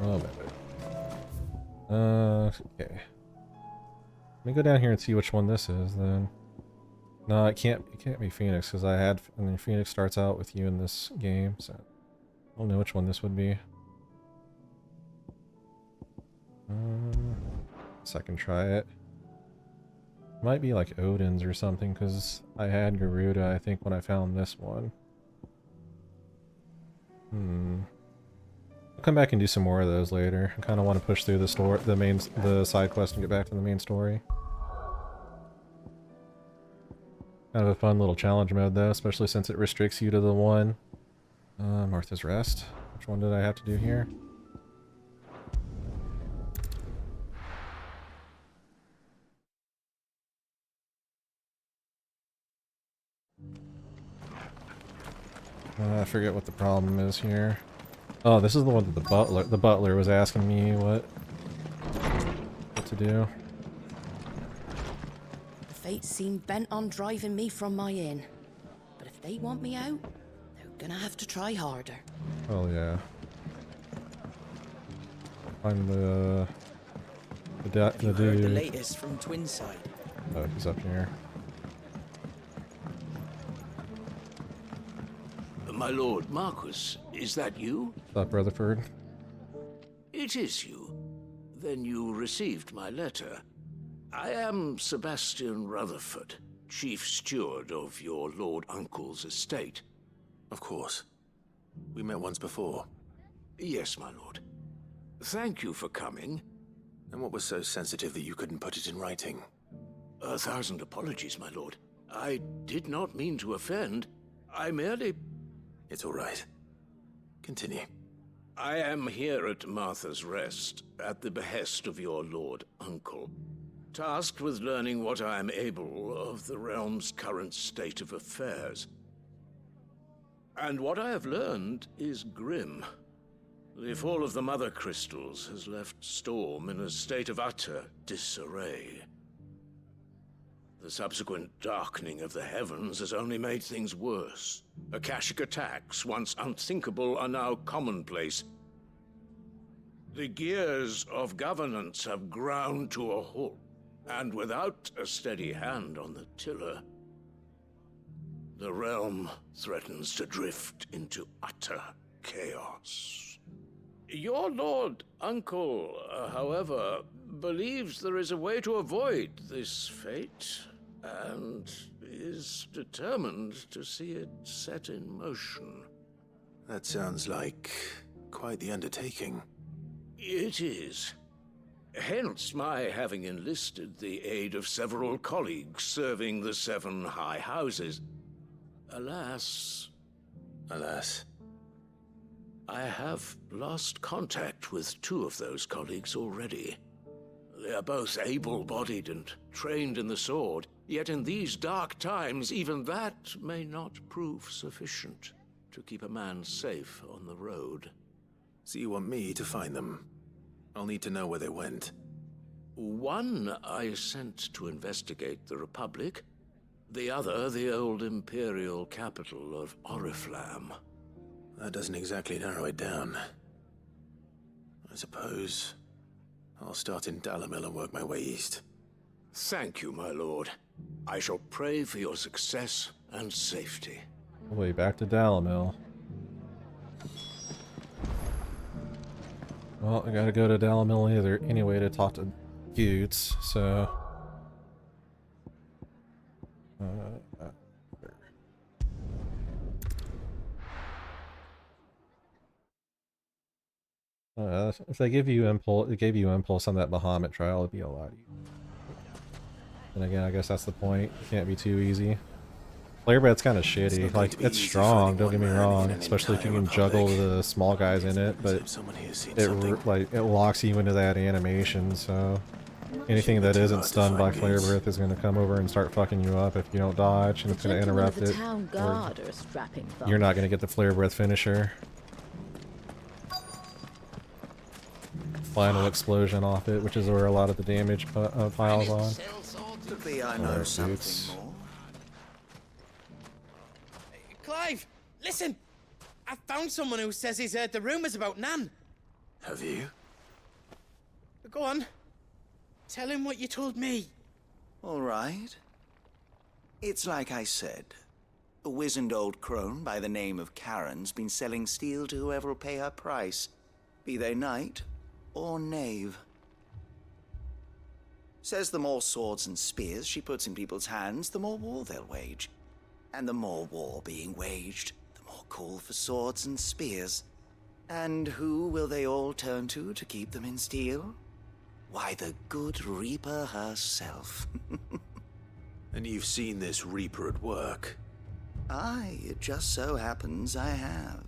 Oh, wait. Okay. Let me go down here and see which one this is then. No, it can't be Phoenix, because I mean, Phoenix starts out with you in this game, so I don't know which one this would be. So I can try it. Might be like Odin's or something, because I had Garuda, I think, when I found this one. I'll come back and do some more of those later. I kind of want to push through the side quest and get back to the main story. Kind of a fun little challenge mode though, especially since it restricts you to the one. Martha's Rest. Which one did I have to do here? I forget what the problem is here. Oh, this is the one that the butler was asking me what to do. The fates seem bent on driving me from my inn. But if they want me out, they're gonna have to try harder. Oh yeah. Find the dude. Heard the latest from Twinside. Oh, he's up here. My lord Marquis, is that you? What's up, Rutherford? It is you. Then you received my letter. I am Sebastian Rutherford, chief steward of your lord uncle's estate. Of course. We met once before. Yes, my lord. Thank you for coming. And what was so sensitive that you couldn't put it in writing? 1,000 apologies, my lord. I did not mean to offend. I merely... It's all right. Continue. I am here at Martha's Rest, at the behest of your lord uncle, tasked with learning what I am able of the realm's current state of affairs. And what I have learned is grim. The fall of the Mother Crystals has left Storm in a state of utter disarray. The subsequent darkening of the heavens has only made things worse. Akashic attacks, once unthinkable, are now commonplace. The gears of governance have ground to a halt, and without a steady hand on the tiller, the realm threatens to drift into utter chaos. Your lord uncle, however, believes there is a way to avoid this fate, and is determined to see it set in motion. That sounds like quite the undertaking. It is. Hence my having enlisted the aid of several colleagues serving the 7 high houses. Alas, I have lost contact with 2 of those colleagues already. They are both able-bodied and trained in the sword, yet in these dark times, even that may not prove sufficient to keep a man safe on the road. So you want me to find them? I'll need to know where they went. One I sent to investigate the Republic, the other the old Imperial capital of Oriflamme. That doesn't exactly narrow it down. I suppose I'll start in Dalamil and work my way east. Thank you, my lord. I shall pray for your success and safety. Way back to Dalamil. Well, I gotta go to Dalamil anyway to talk to Goetz, so... if they give you impulse, it gave you impulse on that Bahamut trial, it'd be a lot easier. And again, I guess that's the point. It can't be too easy. Flare Breath's kind of shitty. Like, it's strong, don't get me wrong, especially if you can juggle the small guys in it, but it locks you into that animation, so anything that isn't stunned by Flare Breath is going to come over and start fucking you up if you don't dodge, and it's going to interrupt it. You're not going to get the Flare Breath finisher. Final explosion off it, which is where a lot of the damage piles on. Could be I know something more. Clive, listen! I found someone who says he's heard the rumours about Nan. Have you? Go on. Tell him what you told me. All right. It's like I said. A wizened old crone by the name of Charon's been selling steel to whoever will pay her price, be they knight or knave. Says the more swords and spears she puts in people's hands, the more war they'll wage. And the more war being waged, the more call for swords and spears. And who will they all turn to keep them in steel? Why, the good Reaper herself. And you've seen this Reaper at work? Aye, it just so happens I have.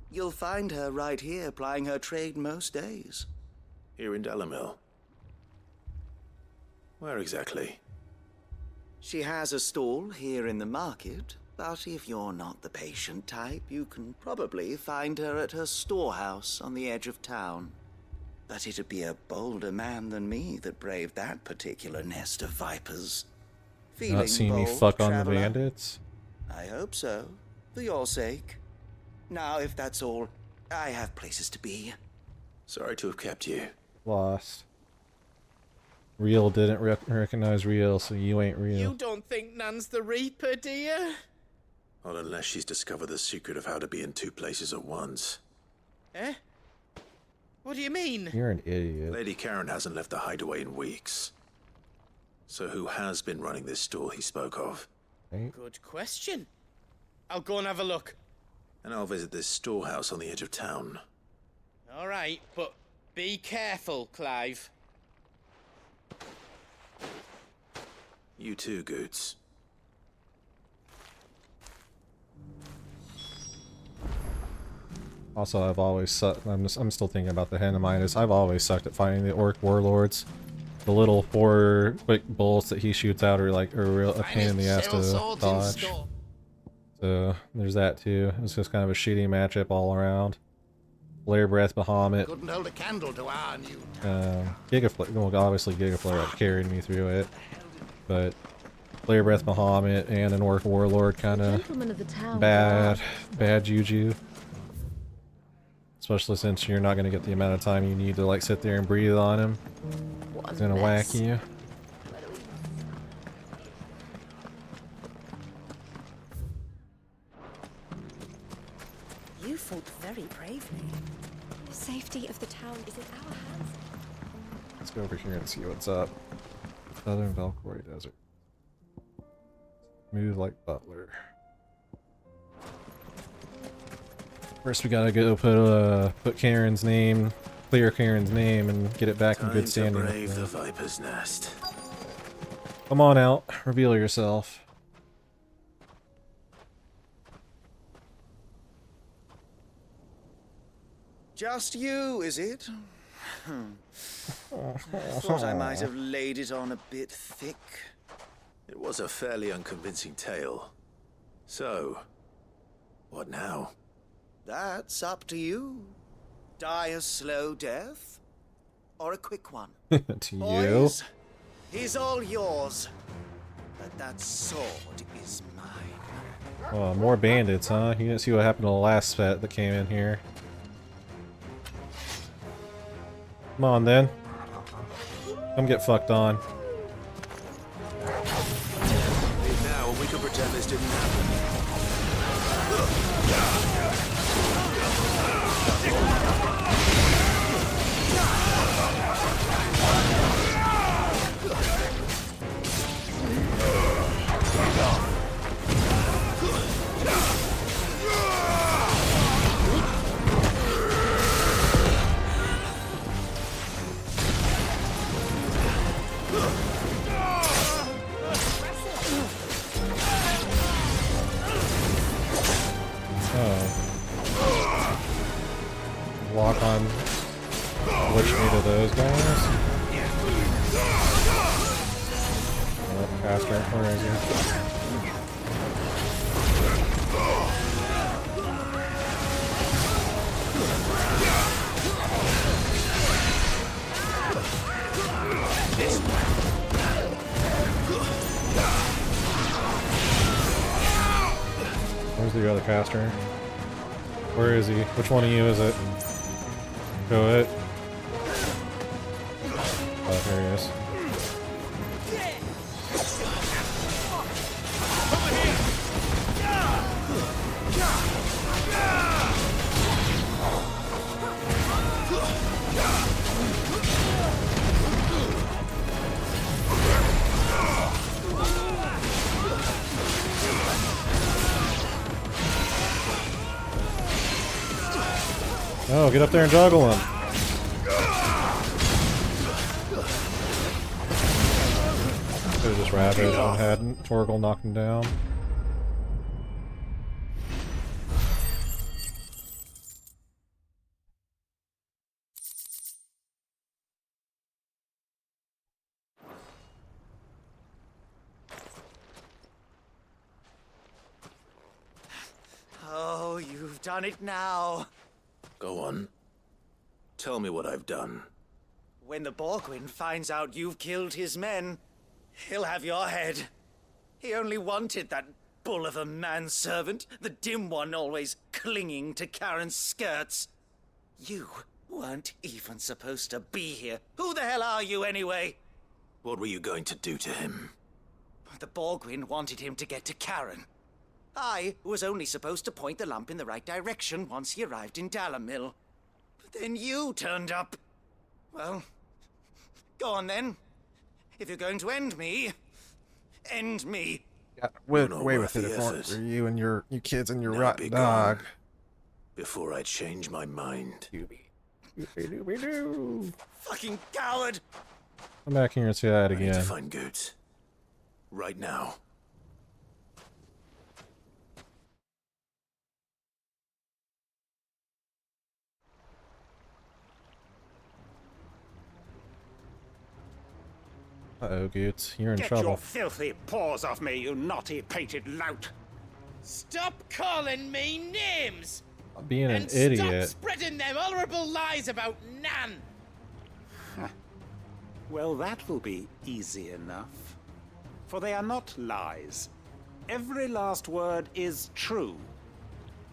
You'll find her right here plying her trade most days. Here in Dalamil? Where exactly? She has a stall here in the market, but if you're not the patient type, you can probably find her at her storehouse on the edge of town. But it'd be a bolder man than me that braved that particular nest of vipers. Feeling Not seeing me bold, fuck on the traveler? bandits? I hope so, for your sake. Now, if that's all, I have places to be. Sorry to have kept you. Lost. Real didn't recognize real, so you ain't real. You don't think Nan's the Reaper, do you? Not unless she's discovered the secret of how to be in two places at once. Eh? What do you mean? You're an idiot. Lady Charon hasn't left the Hideaway in weeks. So who has been running this store he spoke of? Right? Good question. I'll go and have a look. And I'll visit this storehouse on the edge of town. All right, but be careful, Clive. You too, Goetz. Also, I've always sucked. I'm still thinking about the Henemitis. I've always sucked at fighting the orc warlords. The little 4 quick bullets that he shoots out are like a pain in the ass to dodge. So there's that too. It's just kind of a shitty matchup all around. Flare Breath Bahamut. Couldn't hold a candle to our new Gigaflare. Well, obviously Gigaflare carried me through it, but Flare Breath Bahamut and an orc warlord kind of bad juju. Especially since you're not going to get the amount of time you need to like sit there and breathe on him. He's going to whack you. You fought very bravely. The safety of the town is in our hands. Let's go over here and see what's up. Southern Valkyrie Desert. Move like butler. First we gotta go put Charon's name, clear Charon's name, and get it back in good standing. Time to brave the Viper's Nest. Come on out, reveal yourself. Just you, is it? Thought I might have laid it on a bit thick. It was a fairly unconvincing tale. So, what now? That's up to you. Die a slow death, or a quick one. To you? Boys, he's all yours. But that sword is mine. Oh, more bandits, huh? You didn't see what happened to the last set that came in here. Come on, then. Come get fucked on. Leave now, and we can pretend this didn't happen. Lock on which me to those guys. Oh, faster. Where is he? Where's the other caster? Where is he? Which one of you is it? Goetz. Oh, here he is. Oh, get up there and juggle him. Could've just ravaged and hadn't. Torgal knocked him down. Oh, you've done it now. Go on. Tell me what I've done. When the Borgwyn finds out you've killed his men, he'll have your head. He only wanted that bull of a manservant, the dim one always clinging to Charon's skirts. You weren't even supposed to be here. Who the hell are you anyway? What were you going to do to him? The Borgwyn wanted him to get to Charon. I was only supposed to point the lamp in the right direction once he arrived in Dalamil. But then you turned up. Well, go on then. If you're going to end me, end me. Yeah, away with it if it for you and you kids and your Now rotten be dog. gone, before I change my mind. Fucking coward! Come back here and see that I need to again. find Goetz. Right now. Uh-oh, Goetz, you're in Get trouble. your filthy paws off me, you naughty painted lout! Stop calling me names! Being an and idiot. stop spreading them horrible lies about Nan! Well, that will be easy enough. For they are not lies. Every last word is true.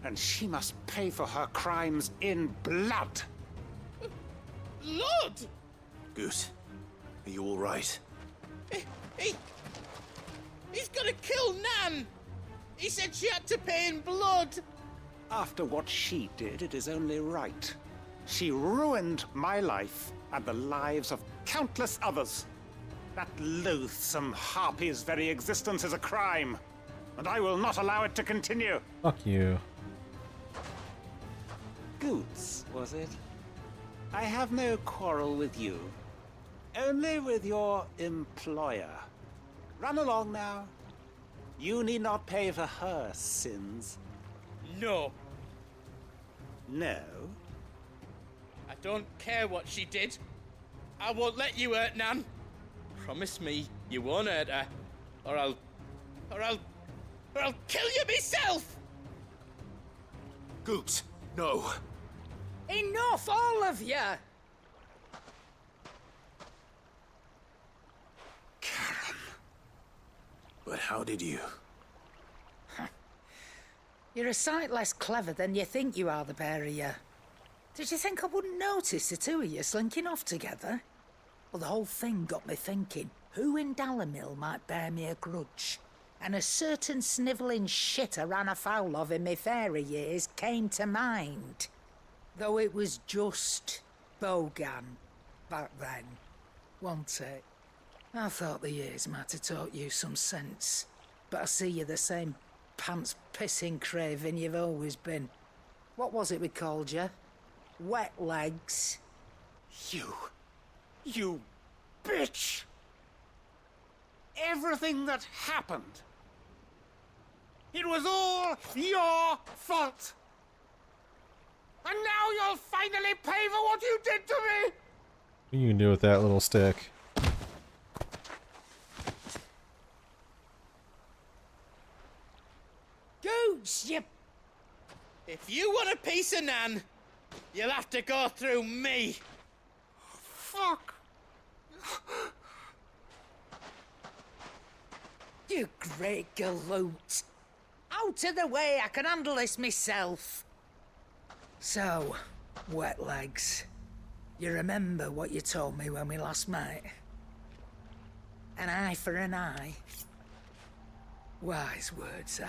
And she must pay for her crimes in blood. Lord! Goetz, are you all right? He's gonna kill Nan! He said she had to pay in blood! After what she did, it is only right. She ruined my life and the lives of countless others. That loathsome harpy's very existence is a crime, and I will not allow it to continue. Fuck you. Goetz, was it? I have no quarrel with you. Only with your employer. Run along now. You need not pay for her sins. No, No? I don't care what she did. I won't let you hurt Nan. Promise me you won't hurt her, or I'll kill you myself! Goetz, no. Enough, all of you! Charon. But how did you? You're a sight less clever than you think you are, the pair of you. Did you think I wouldn't notice the two of you slinking off together? Well, the whole thing got me thinking, who in Dalamil might bear me a grudge? And a certain snivelling shit I ran afoul of in my fairy years came to mind. Though it was just Bogan back then, wasn't it? I thought the years might have taught you some sense, but I see you're the same pants-pissing craven you've always been. What was it we called you? Wet legs? You bitch! Everything that happened, it was all your fault! And now you'll finally pay for what you did to me! What you can do with that little stick? Goetz, you... If you want a piece of Nan, you'll have to go through me. Fuck! You great galoot. Out of the way, I can handle this myself. So, wet legs. You remember what you told me when we last met? An eye for an eye. Wise words, Sam.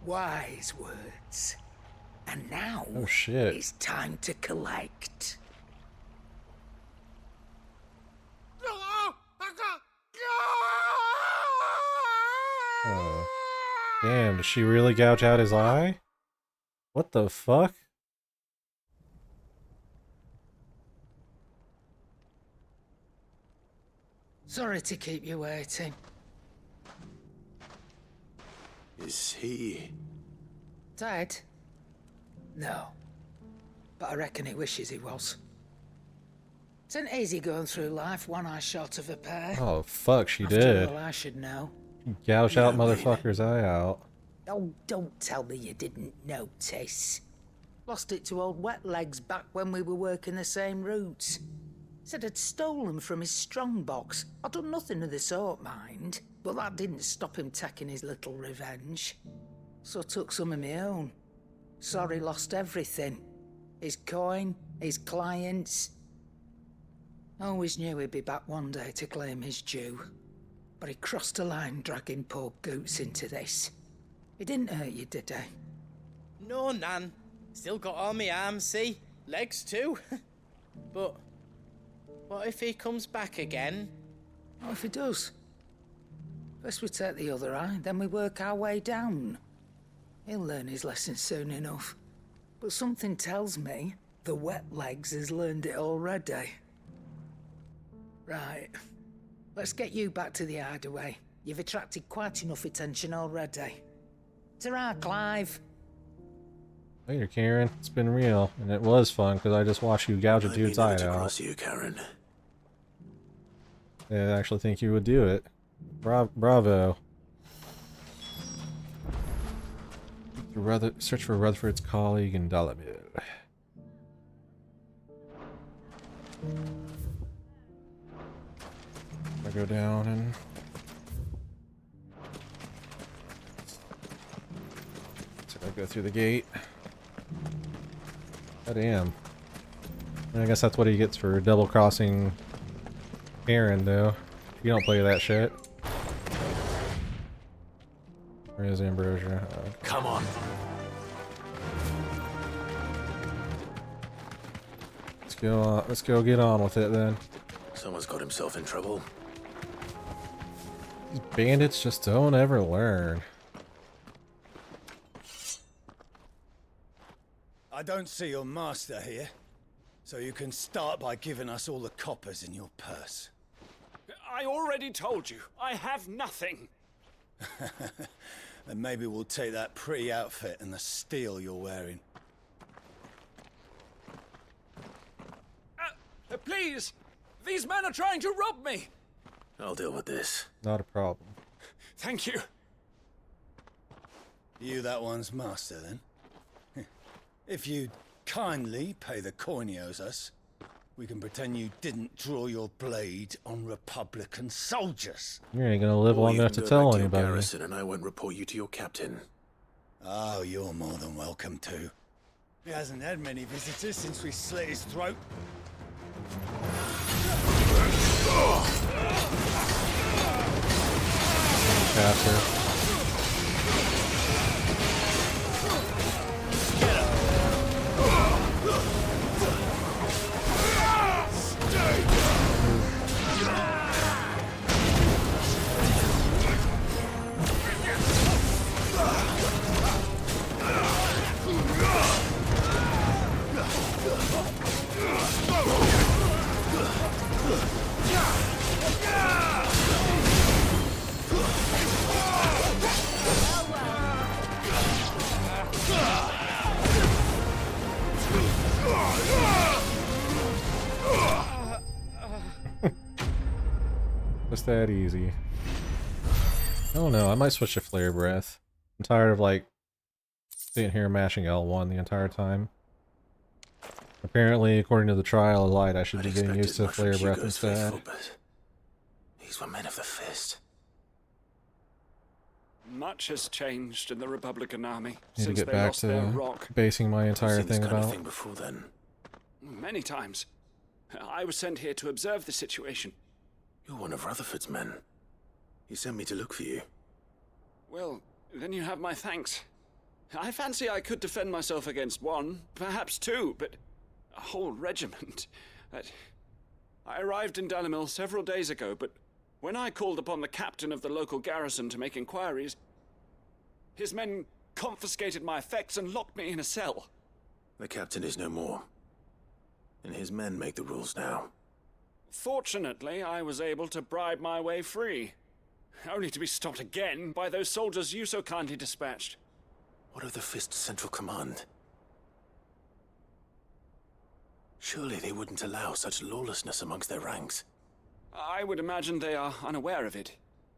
Wise words. And now Oh shit. it's time to collect. Oh. Damn, did she really gouge out his eye? What the fuck? Sorry to keep you waiting. Is he... Dead? No. But I reckon he wishes he was. It isn't easy going through life one eye short of a pair. Oh fuck, she After did. all, I should know. Gouge out You don't mean motherfucker's eye out. Oh, don't tell me you didn't notice. Lost it to old Wet Legs back when we were working the same routes. Said I'd stolen from his strongbox. I'd done nothing of the sort, mind. But that didn't stop him taking his little revenge. So I took some of my own. Sorry, lost everything. His coin, his clients. Always knew he'd be back one day to claim his due. But he crossed a line dragging poor Goetz into this. He didn't hurt you, did he? No, Nan. Still got all my arms, see? Legs too. But what if he comes back again? What if he does? First we take the other eye, then we work our way down. He'll learn his lesson soon enough. But something tells me the Wet Legs has learned it already. Right. Let's get you back to the Hideaway. You've attracted quite enough attention already. Ta-ra, Clive. Later, Karen. It's been real, and it was fun because I just watched you gouge a dude's eye out. Cross you, Charon. I actually think you would do it. Bravo. Search for Rutherford's colleague in Dalamil. I go down and so I go through the gate. God damn. And I guess that's what he gets for double crossing Aaron, though. You don't play that shit. Where is Ambrosia? Come on. Let's go get on with it then. Someone's got himself in trouble. These bandits just don't ever learn. I don't see your master here, so you can start by giving us all the coppers in your purse. I already told you, I have nothing. Then maybe we'll take that pretty outfit and the steel you're wearing. Please! These men are trying to rob me! I'll deal with this. Not a problem. Thank you. You that one's master, then? If you'd kindly pay the coin he owes us, we can pretend you didn't draw your blade on Republican soldiers. You ain't gonna live Or long you enough can to go back tell to your anybody. garrison and I won't report you to your captain. Oh, you're more than welcome to. He hasn't had many visitors since we slit his throat. Faster. Just that easy. I don't know, I might switch to Flare Breath. I'm tired of like sitting here mashing L1 the entire time. Apparently, according to the trial of light, I should be getting used to Flare Breath instead. Faithful, but these were men of the fist. Much has changed in the Republican army Need to since get they back lost their to rock. basing my entire I've seen this thing kind of about. thing before then. Many times. I was sent here to observe the situation. You're one of Rutherford's men. He sent me to look for you. Well, then you have my thanks. I fancy I could defend myself against one, perhaps two, but a whole regiment. I arrived in Dalimil several days ago, but when I called upon the captain of the local garrison to make inquiries, his men confiscated my effects and locked me in a cell. The captain is no more, and his men make the rules now. Fortunately, I was able to bribe my way free, only to be stopped again by those soldiers you so kindly dispatched. What of the Fist's Central Command? Surely they wouldn't allow such lawlessness amongst their ranks. I would imagine they are unaware of it.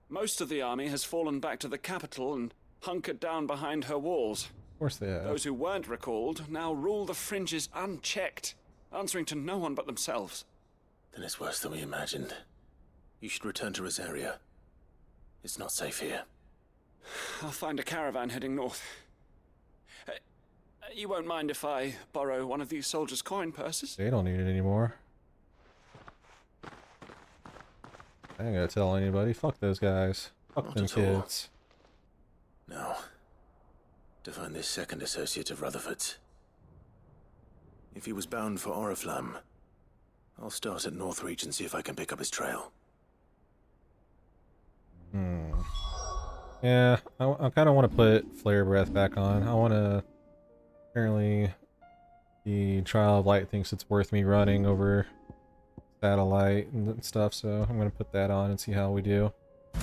Most of the army has fallen back to the capital and hunkered down behind her walls. Of course they have. Those who weren't recalled now rule the fringes unchecked, answering to no one but themselves. Then it's worse than we imagined. You should return to Rosaria. It's not safe here. I'll find a caravan heading north. You won't mind if I borrow one of these soldiers' coin purses? They don't need it anymore. I ain't gonna tell anybody. Fuck those guys. Fuck Not them at all. kids. Now, to find this second associate of Rutherford's. If he was bound for Oriflamme, I'll start at Northreach and see if I can pick up his trail. Yeah, I kind of want to put Flare Breath back on. I want to... Apparently, the Trial of Light thinks it's worth me running over satellite and stuff, so I'm going to put that on and see how we do. I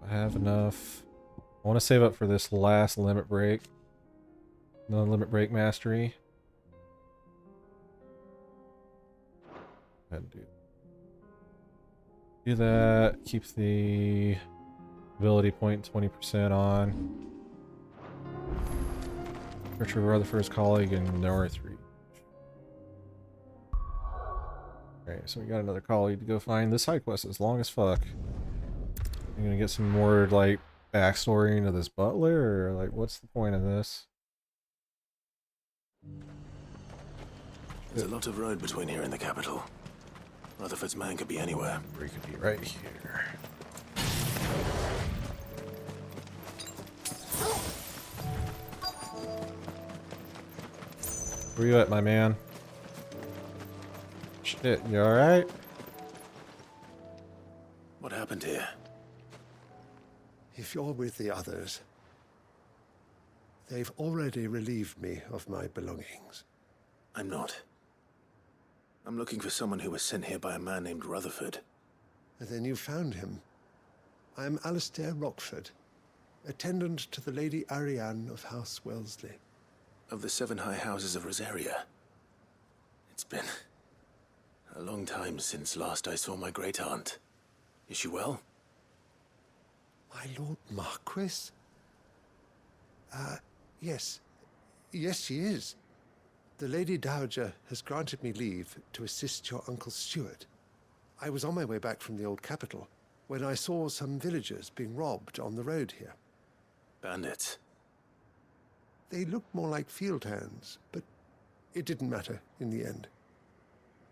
have enough. I want to save up for this last limit break. No limit break mastery. Go ahead and do that. Keeps the ability point 20% on. Search for Rutherford's colleague in Northreach. Okay, so we got another colleague to go find. This side quest is long as fuck. I'm gonna get some more, like, backstory into this butler, or, like, what's the point of this? There's a lot of road between here and the capital. Rutherford's man could be anywhere. Or he could be right here. Where you at, my man? Shit, you alright? What happened here? If you're with the others, they've already relieved me of my belongings. I'm not. I'm looking for someone who was sent here by a man named Rutherford. And then you found him. I'm Alistair Rockford, attendant to the Lady Ariane of House Wellesley. Of the 7 high houses of Rosaria. It's been a long time since last I saw my great-aunt. Is she well? My Lord Marquis? Yes. Yes, she is. The Lady Dowager has granted me leave to assist your Uncle Stuart. I was on my way back from the old capital when I saw some villagers being robbed on the road here. Bandits? They looked more like field hands, but it didn't matter in the end.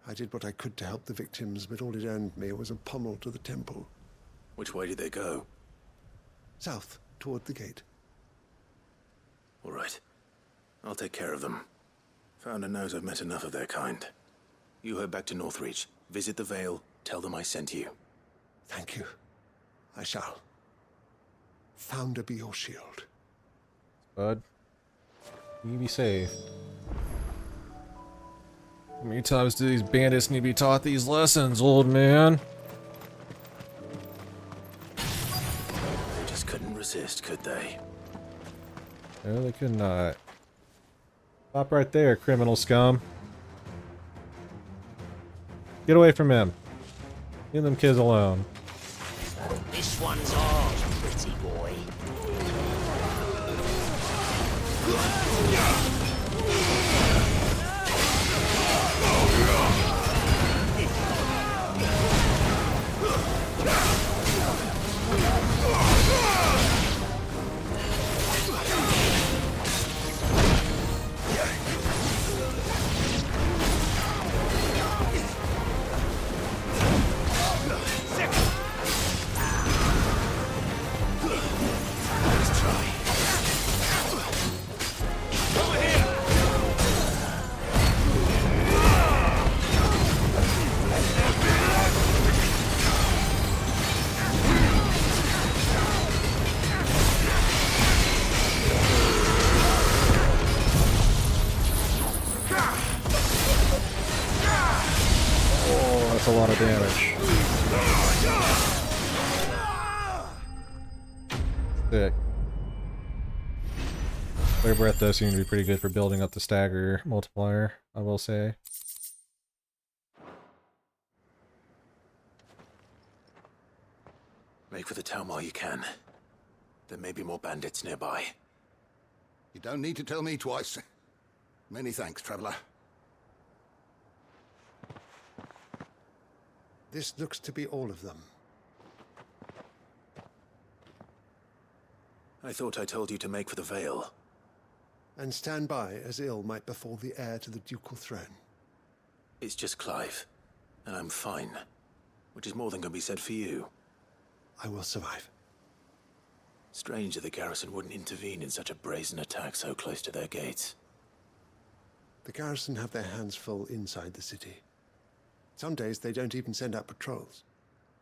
I did what I could to help the victims, but all it earned me was a pommel to the temple. Which way did they go? South, toward the gate. All right. I'll take care of them. Founder knows I've met enough of their kind. You head back to Northreach, visit the Vale, tell them I sent you. Thank you. I shall. Founder be your shield. Bud. You be safe. How many times do these bandits need to be taught these lessons, old man? They just couldn't resist, could they? No, they could not. Stop right there, criminal scum. Get away from him. Leave them kids alone. This one's ours, pretty boy. a lot of damage. Sick. Flare Breath does seem to be pretty good for building up the stagger multiplier, I will say. Make for the town while you can. There may be more bandits nearby. You don't need to tell me twice. Many thanks, traveler. This looks to be all of them. I thought I told you to make for the Vale. And stand by as ill might befall the heir to the ducal throne. It's just Clive, and I'm fine. Which is more than can be said for you. I will survive. Strange that the garrison wouldn't intervene in such a brazen attack so close to their gates. The garrison have their hands full inside the city. Some days they don't even send out patrols.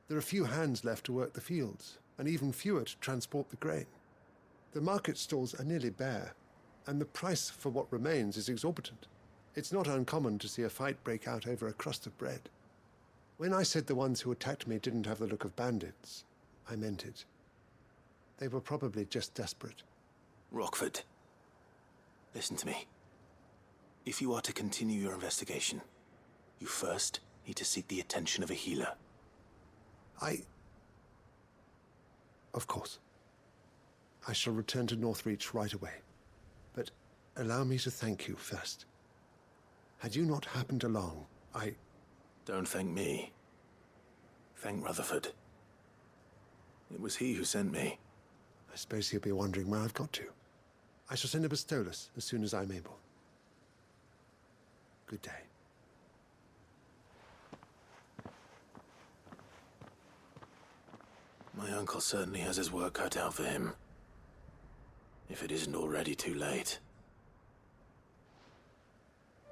There are few hands left to work the fields, and even fewer to transport the grain. The market stalls are nearly bare, and the price for what remains is exorbitant. It's not uncommon to see a fight break out over a crust of bread. When I said the ones who attacked me didn't have the look of bandits, I meant it. They were probably just desperate. Rockford, listen to me. If you are to continue your investigation, you first need to seek the attention of a healer. Of course. I shall return to Northreach right away. But allow me to thank you first. Had you not happened along, Don't thank me. Thank Rutherford. It was he who sent me. I suppose he'll be wondering where I've got to. I shall send a Bistolus as soon as I'm able. Good day. My uncle certainly has his work cut out for him. If it isn't already too late.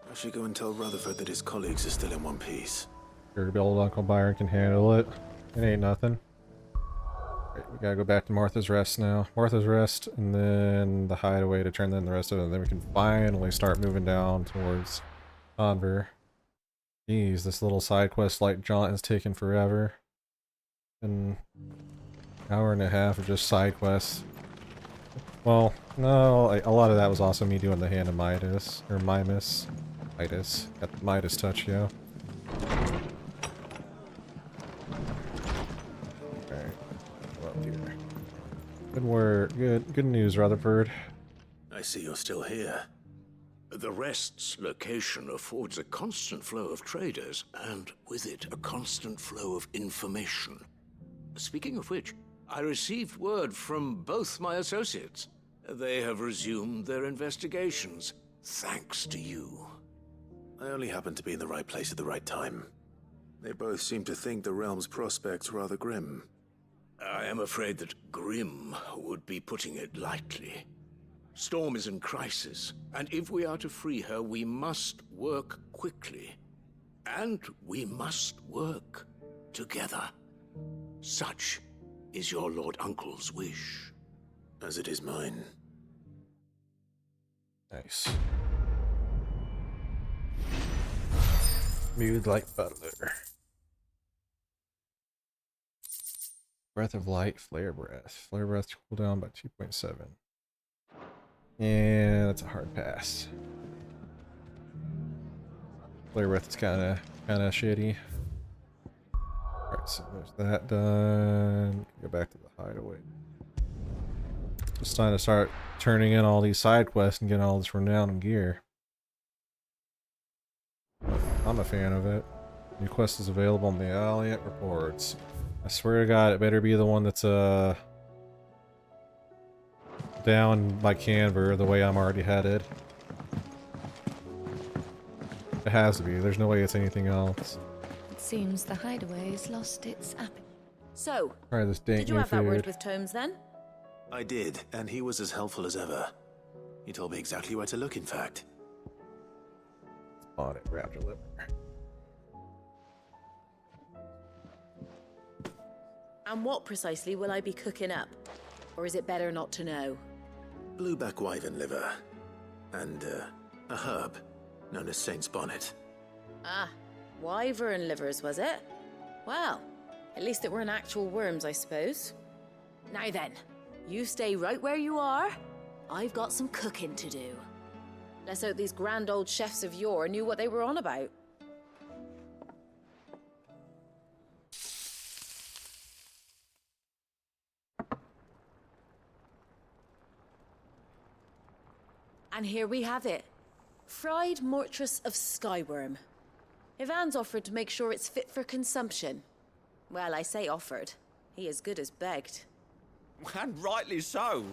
I should go and tell Rutherford that his colleagues are still in one piece. Your old Uncle Byron can handle it. It ain't nothing. Right, we gotta go back to Martha's Rest now. Martha's Rest, and then the Hideaway to turn in the rest of it. And then we can finally start moving down towards Kanver. Jeez, this little side quest like jaunt is taking forever. An hour and a half of just side quests. Well, no, a lot of that was also me doing the Hand of Midas, or Midas. Midas. Got the Midas touch, yo. Alright, go up here. Good work. Good news, Rutherford. I see you're still here. The Rest's location affords a constant flow of traders, and with it, a constant flow of information. Speaking of which, I received word from both my associates. They have resumed their investigations, thanks to you. I only happened to be in the right place at the right time. They both seem to think the realm's prospects rather grim. I am afraid that grim would be putting it lightly. Storm is in crisis, and if we are to free her, we must work quickly. And we must work together. Such is your Lord Uncle's wish. As it is mine. Nice. Mood like butler. Breath of Light, Flare Breath. Flare Breath cooldown by 2.7. Yeah, that's a hard pass. Flare Breath is kinda shitty. Alright, so there's that done. Go back to the Hideaway. It's time to start turning in all these side quests and getting all this renown and gear. I'm a fan of it. New quest is available on the Alliant reports. I swear to God, it better be the one that's down by Kanver, the way I'm already headed. It has to be. There's no way it's anything else. It seems the Hideaway's lost its appetite. So, Alright, this dank did you new have that word food. with Tomes then? I did, and he was as helpful as ever. He told me exactly where to look, in fact. On it, raptor liver. And what precisely will I be cooking up? Or is it better not to know? Blueback wyvern liver. And, a herb known as Saint's Bonnet. Ah, Wyvern livers, was it? Well, at least it weren't actual worms, I suppose. Now then, you stay right where you are. I've got some cooking to do. Let's hope these grand old chefs of yore knew what they were on about. And here we have it. Fried mortress of skyworm. Ivan's offered to make sure it's fit for consumption. Well, I say offered. He as good as begged. And rightly so.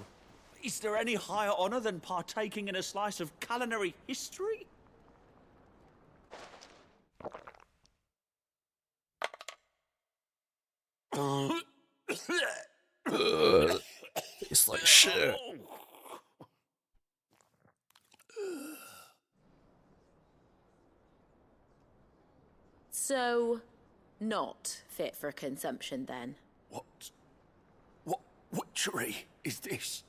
Is there any higher honor than partaking in a slice of culinary history? Tastes like shit. So, not fit for consumption then? What witchery is this?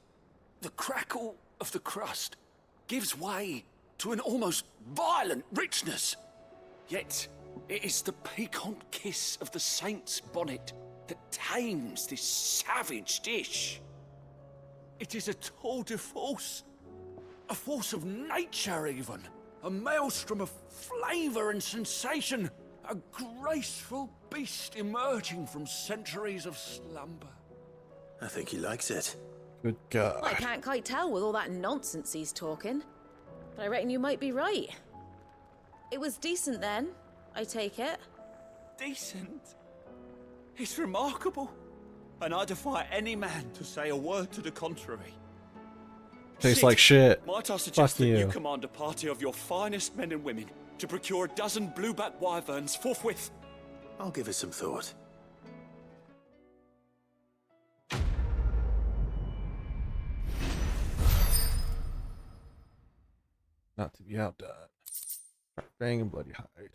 The crackle of the crust gives way to an almost violent richness. Yet, it is the piquant kiss of the saint's bonnet that tames this savage dish. It is a tour de force, a force of nature even, a maelstrom of flavour and sensation, a graceful beast emerging from centuries of slumber. I think he likes it. Good God. I can't quite tell with all that nonsense he's talking, but I reckon you might be right. It was decent then, I take it. Decent? It's remarkable, and I defy any man to say a word to the contrary. Tastes like shit. Might I suggest Fuck that you. you command a party of your finest men and women to procure a dozen blueback wyverns forthwith? I'll give it some thought. Not to be outdone. Fang and bloody hide.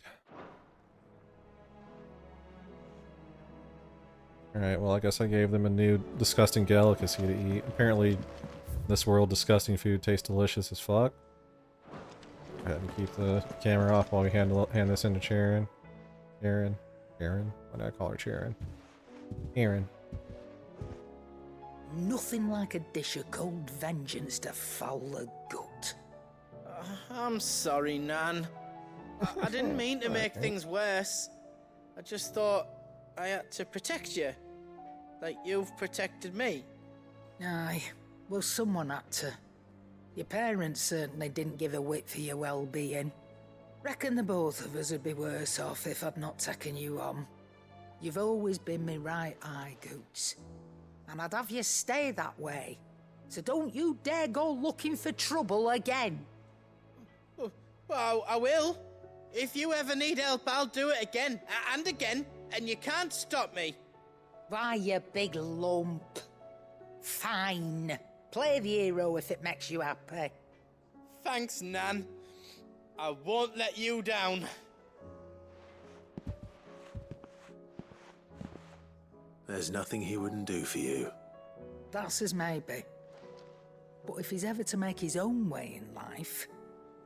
Alright, well I guess I gave them a new disgusting delicacy to eat. Apparently, this world disgusting food tastes delicious as fuck. Go ahead and keep the camera off while we hand this into Charon. Charon? Why did I call her Charon? Aaron. Nothing like a dish of cold vengeance to foul the gut. I'm sorry, Nan. I didn't mean to make things worse. I just thought I had to protect you. Like you've protected me. Aye, well someone had to. Your parents certainly didn't give a whit for your well-being. Reckon the both of us would be worse off if I'd not taken you on. You've always been me right eye, Goetz. And I'd have you stay that way. So don't you dare go looking for trouble again. Well, I will. If you ever need help, I'll do it again and again, and you can't stop me. Why, you big lump. Fine. Play the hero if it makes you happy. Thanks, Nan. I won't let you down. There's nothing he wouldn't do for you. That's as maybe. But if he's ever to make his own way in life,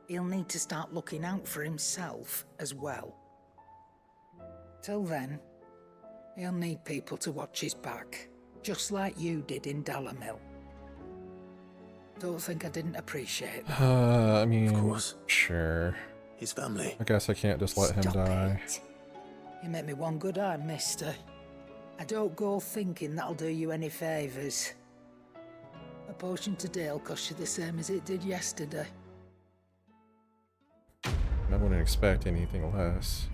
he'll need to start looking out for himself as well. Till then, he'll need people to watch his back, just like you did in Dalamil. Don't think I didn't appreciate that. I mean, of course. Sure. His family. I guess I can't just let him die. You make me one good eye, mister. I don't go thinking that'll do you any favours. A potion today'll cost you the same as it did yesterday. I wouldn't expect anything less.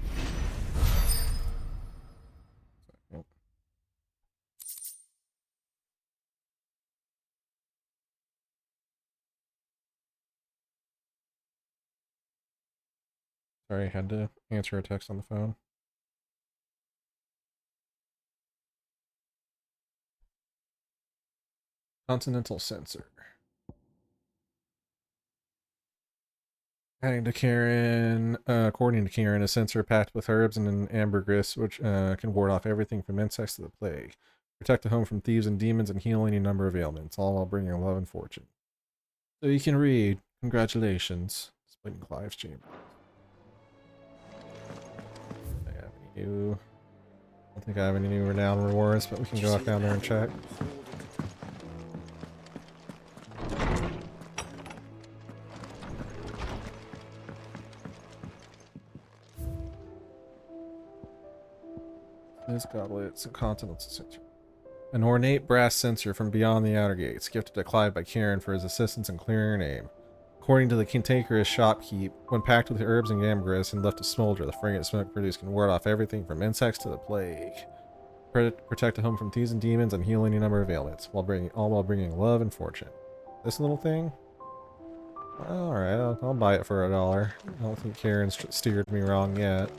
Sorry, I had to answer a text on the phone. Continental sensor. According to Karen, a sensor packed with herbs and an ambergris, which can ward off everything from insects to the plague. Protect the home from thieves and demons and heal any number of ailments, all while bringing love and fortune. So you can read. Congratulations. Splitting Clive's chamber. I don't think I have any new renown rewards, but we can go up down there and check. This goblets and continental censer. An ornate brass censer from beyond the outer gates, gifted to Clive by Charon for his assistance in clearing her name. According to the cantankerous shopkeep, when packed with herbs and ambergris and left to smolder, the fragrant smoke produced can ward off everything from insects to the plague. Protect a home from thieves and demons and heal any number of ailments, while bringing love and fortune. This little thing? Alright, I'll buy it for $1. I don't think Karen's steered me wrong yet.